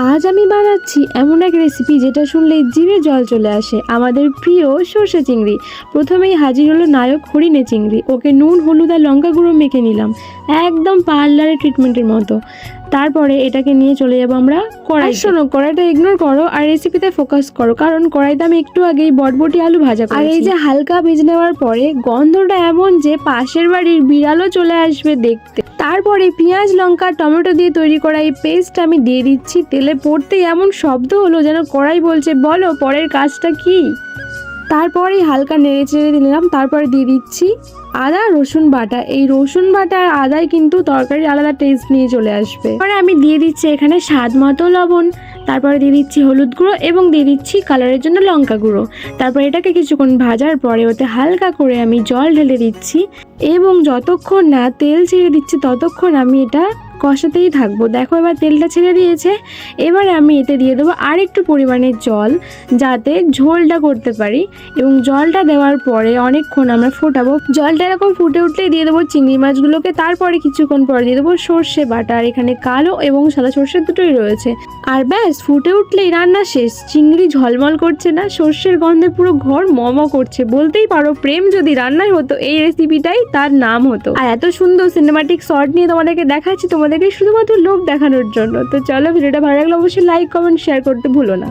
আজ আমি বানাচ্ছি এমন এক রেসিপি যেটা শুনলেই জিভে জল চলে আসে। আমাদের প্রিয় সর্ষে চিংড়ি। প্রথমেই হাজির হলো নায়ক হরিণে চিংড়ি। ওকে নুন, হলুদ আর লঙ্কা গুঁড়ো মেখে নিলাম, একদম পার্লারের ট্রিটমেন্টের মতো। তারপরে এটাকে নিয়ে চলে যাবো আমরা কড়াই। শোনো, কড়াইটা ইগনোর করো আর রেসিপিতে ফোকাস করো, কারণ কড়াইতে আমি একটু আগেই বটবটি আলু ভাজা করেছি। আর এই যে হালকা ভেজে নেওয়ার পরে গন্ধটা এমন যে পাশের বাড়ির বিড়ালও চলে আসবে দেখতে। তারপরে পেঁয়াজ, লঙ্কা, টমেটো দিয়ে তৈরি করা এই পেস্ট আমি দিয়ে দিচ্ছি। তেলে পড়তেই এমন শব্দ হলো যেন কড়াই বলছে, বলো পরের কাজটা কি। তারপরে হালকা নেড়ে চেড়ে দিলাম। তারপরে দিয়ে দিচ্ছি আদা রসুন বাটা। এই রসুন বাটা আর আদায় কিন্তু তরকারির আলাদা টেস্ট নিয়ে চলে আসবে। তারপরে আমি দিয়ে দিচ্ছি এখানে স্বাদ মতো লবণ। তারপরে দিয়ে দিচ্ছি হলুদ গুঁড়ো এবং দিয়ে দিচ্ছি কালারের জন্য লঙ্কা গুঁড়ো। তারপর এটাকে কিছুক্ষণ ভাজার পরে ওতে হালকা করে আমি জল ঢেলে দিচ্ছি এবং যতক্ষণ না তেল ছেড়ে দিচ্ছি ততক্ষণ আমি এটা কষাতেই থাকবো। দেখো এবার তেলটা ছেড়ে দিয়েছে। এবারে আমি এতে দিয়ে দেবো আর একটু পরিমাণে জল, যাতে ঝোলটা করতে পারি। এবং জলটা দেওয়ার পরে অনেকক্ষণ আমরা ফোটাবো। জলটা এরকম ফুটে উঠলেই দিয়ে দেবো চিংড়ি মাছগুলোকে। তারপরে কিছুক্ষণ পর দিয়ে দেবো সর্ষে বাটা। আর এখানে কালো এবং সাদা সর্ষে দুটোই রয়েছে। আর ব্যাস, ফুটে উঠলেই রান্না শেষ। চিংড়ি ঝলমল করছে না, সর্ষের গন্ধে পুরো ঘর মম করছে। বলতেই পারো প্রেম যদি রান্নায় হতো এই রেসিপিটাই তার নাম হতো। আর এত সুন্দর সিনেমাটিক শট নিয়ে তোমাদেরকে দেখাচ্ছি, তোমাদেরকে শুধুমাত্র লোভ দেখানোর জন্য। তো চলো, ভিডিওটা ভালো লাগলে অবশ্যই লাইক, কমেন্ট, শেয়ার করতে ভুলো না।